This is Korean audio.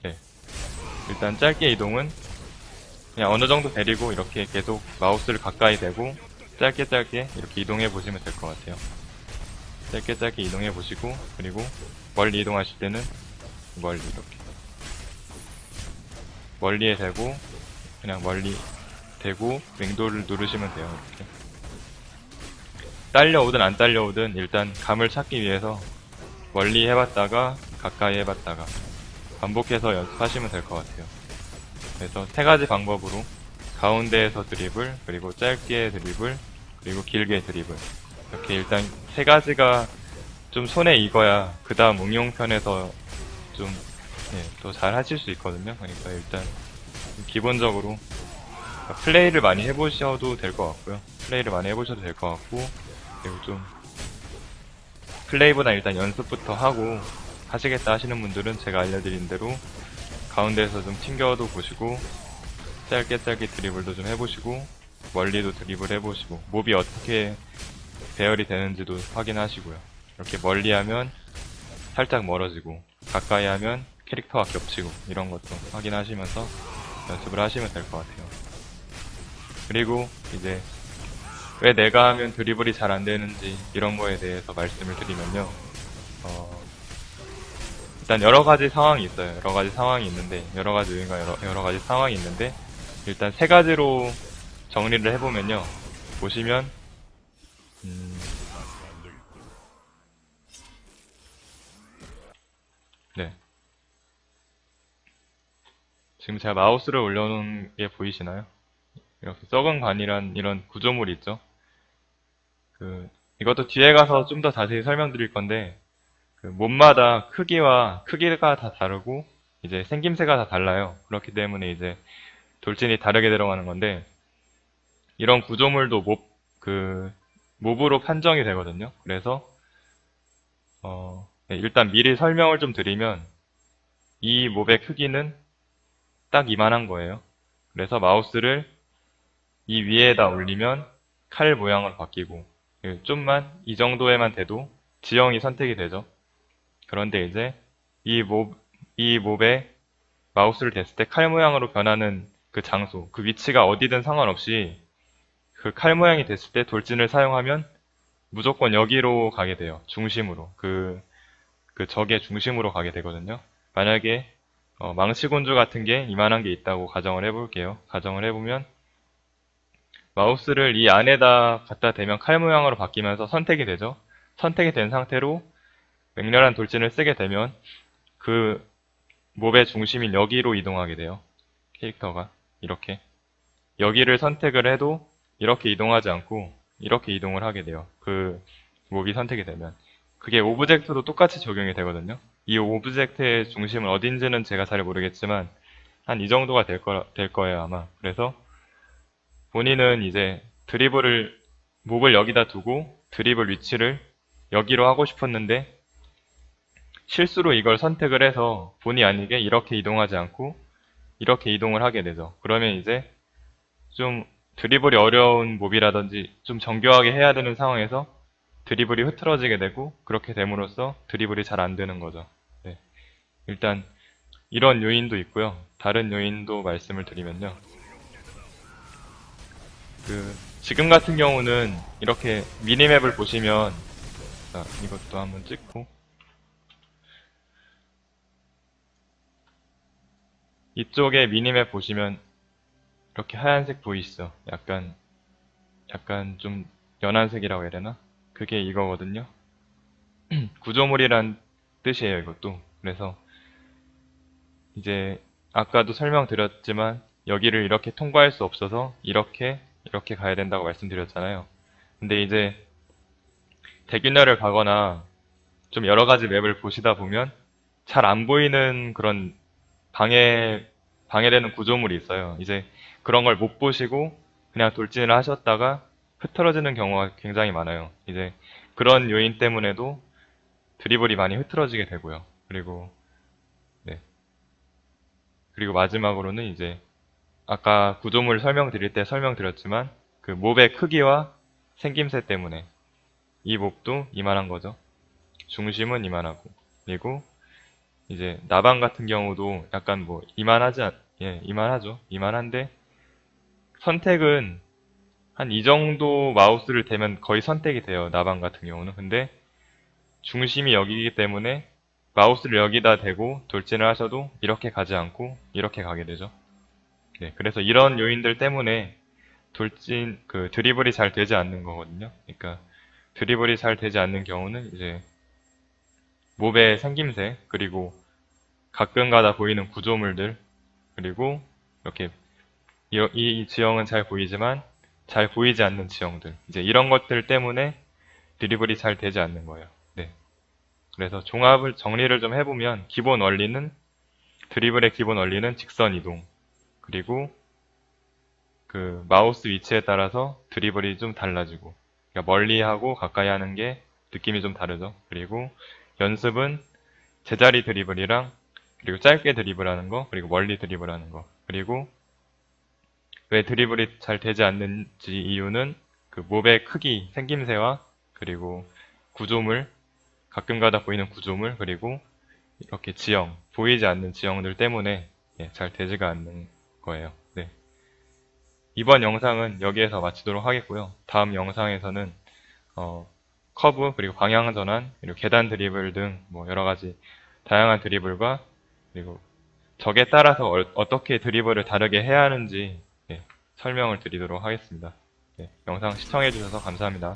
네. 일단 짧게 이동은 그냥 어느 정도 데리고 이렇게 계속 마우스를 가까이 대고 짧게 이렇게 이동해 보시면 될 것 같아요. 짧게 이동해 보시고, 그리고 멀리 이동하실 때는 멀리 이렇게 멀리에 대고, 그냥 멀리 대고 맹도를 누르시면 돼요. 이렇게 딸려오든 안 딸려오든 일단 감을 찾기 위해서 멀리 해봤다가 가까이 해봤다가 반복해서 연습하시면 될 것 같아요. 그래서 세 가지 방법으로 가운데에서 드리블, 그리고 짧게 드리블, 그리고 길게 드리블, 이렇게 일단 세 가지가 좀 손에 익어야 그 다음 응용편에서 좀 더 잘 하실 수 있거든요. 그러니까 일단 기본적으로 플레이를 많이 해보셔도 될 것 같고요. 플레이를 많이 해보셔도 될 것 같고, 그리고 좀 플레이보다 일단 연습부터 하고 하시겠다 하시는 분들은 제가 알려드린 대로 가운데에서 좀 튕겨도 보시고, 짧게 드리블도 좀 해보시고, 멀리도 드리블 해보시고, 몹이 어떻게 배열이 되는지도 확인하시고요. 이렇게 멀리 하면 살짝 멀어지고, 가까이 하면 캐릭터와 겹치고, 이런 것도 확인하시면서 연습을 하시면 될 것 같아요. 그리고 이제 왜 내가 하면 드리블이 잘 안 되는지 이런 거에 대해서 말씀을 드리면요. 일단 여러 가지 상황이 있어요. 여러 가지 상황이 있는데, 여러 가지 요인과 여러 가지 상황이 있는데, 일단 세 가지로 정리를 해보면요. 보시면, 네. 지금 제가 마우스를 올려놓은 게 보이시나요? 이렇게 썩은 관이란 이런 구조물이 있죠. 이것도 뒤에 가서 좀 더 자세히 설명드릴 건데, 몸마다 크기가 다 다르고, 이제 생김새가 다 달라요. 그렇기 때문에 이제 돌진이 다르게 들어가는 건데, 이런 구조물도 몹으로 판정이 되거든요. 그래서, 네, 일단 미리 설명을 좀 드리면, 이 몹의 크기는 딱 이만한 거예요. 그래서 마우스를 이 위에다 올리면 칼 모양으로 바뀌고, 좀만, 이 정도에만 돼도 지형이 선택이 되죠. 그런데 이제 이 몹, 이 몹에 마우스를 댔을 때 칼 모양으로 변하는 그 장소, 그 위치가 어디든 상관없이 그 칼 모양이 됐을 때 돌진을 사용하면 무조건 여기로 가게 돼요. 중심으로. 그 적의 중심으로 가게 되거든요. 만약에 망치곤주 같은 게 이만한 게 있다고 가정을 해볼게요. 가정을 해보면 마우스를 이 안에다 갖다 대면 칼 모양으로 바뀌면서 선택이 되죠. 선택이 된 상태로 맹렬한 돌진을 쓰게 되면 그 몹의 중심인 여기로 이동하게 돼요. 캐릭터가 이렇게 여기를 선택을 해도 이렇게 이동하지 않고 이렇게 이동을 하게 돼요. 그 몹이 선택이 되면 그게 오브젝트도 똑같이 적용이 되거든요. 이 오브젝트의 중심은 어딘지는 제가 잘 모르겠지만 한 이 정도가 될 거예요 아마. 그래서 본인은 이제 몹을 여기다 두고 드리블 위치를 여기로 하고 싶었는데 실수로 이걸 선택을 해서 본의 아니게 이렇게 이동하지 않고 이렇게 이동을 하게 되죠. 그러면 이제 좀 드리블이 어려운 몹이라든지 좀 정교하게 해야 되는 상황에서 드리블이 흐트러지게 되고 그렇게 됨으로써 드리블이 잘 안 되는 거죠. 네. 일단 이런 요인도 있고요. 다른 요인도 말씀을 드리면요. 지금 같은 경우는 이렇게 미니맵을 보시면 자, 이것도 한번 찍고 이쪽에 미니맵 보시면 이렇게 하얀색 보이시죠? 약간 좀 연한색이라고 해야 되나? 그게 이거거든요. 구조물이란 뜻이에요, 이것도. 그래서 이제 아까도 설명드렸지만 여기를 이렇게 통과할 수 없어서 이렇게 가야 된다고 말씀드렸잖아요. 근데 이제 대균열을 가거나 좀 여러 가지 맵을 보시다 보면 잘 안 보이는 그런 방해되는 구조물이 있어요. 이제 그런 걸 못 보시고 그냥 돌진을 하셨다가 흐트러지는 경우가 굉장히 많아요. 이제 그런 요인 때문에도 드리블이 많이 흐트러지게 되고요. 네. 그리고 마지막으로는 이제 아까 구조물 설명드릴 때 설명드렸지만 그 몹의 크기와 생김새 때문에 이 몹도 이만한 거죠. 중심은 이만하고 그리고 이제 나방 같은 경우도 약간 뭐 이만하죠. 이만한데 선택은 한 이 정도 마우스를 대면 거의 선택이 돼요. 나방 같은 경우는. 근데 중심이 여기이기 때문에 마우스를 여기다 대고 돌진을 하셔도 이렇게 가지 않고 이렇게 가게 되죠. 네, 그래서 이런 요인들 때문에 드리블이 잘 되지 않는 거거든요. 그러니까 드리블이 잘 되지 않는 경우는 이제 몹의 생김새, 그리고 가끔가다 보이는 구조물들, 그리고 이렇게 이 지형은 잘 보이지만 잘 보이지 않는 지형들, 이제 이런 것들 때문에 드리블이 잘 되지 않는 거예요. 네. 그래서 정리를 좀 해보면 드리블의 기본 원리는 직선 이동, 그리고 그 마우스 위치에 따라서 드리블이 좀 달라지고, 그러니까 멀리 하고 가까이 하는 게 느낌이 좀 다르죠. 그리고 연습은 제자리 드리블이랑, 그리고 짧게 드리블하는 거, 그리고 멀리 드리블하는 거, 그리고 왜 드리블이 잘 되지 않는지 이유는 그 몹의 크기, 생김새와, 그리고 구조물, 가끔가다 보이는 구조물, 그리고 이렇게 보이지 않는 지형들 때문에 잘 되지가 않는 거예요. 네. 이번 영상은 여기에서 마치도록 하겠고요. 다음 영상에서는 커브, 그리고 방향 전환, 그리고 계단 드리블 등 뭐 여러 가지 다양한 드리블과, 그리고 적에 따라서 어떻게 드리블을 다르게 해야 하는지 설명을 드리도록 하겠습니다. 네, 영상 시청해주셔서 감사합니다.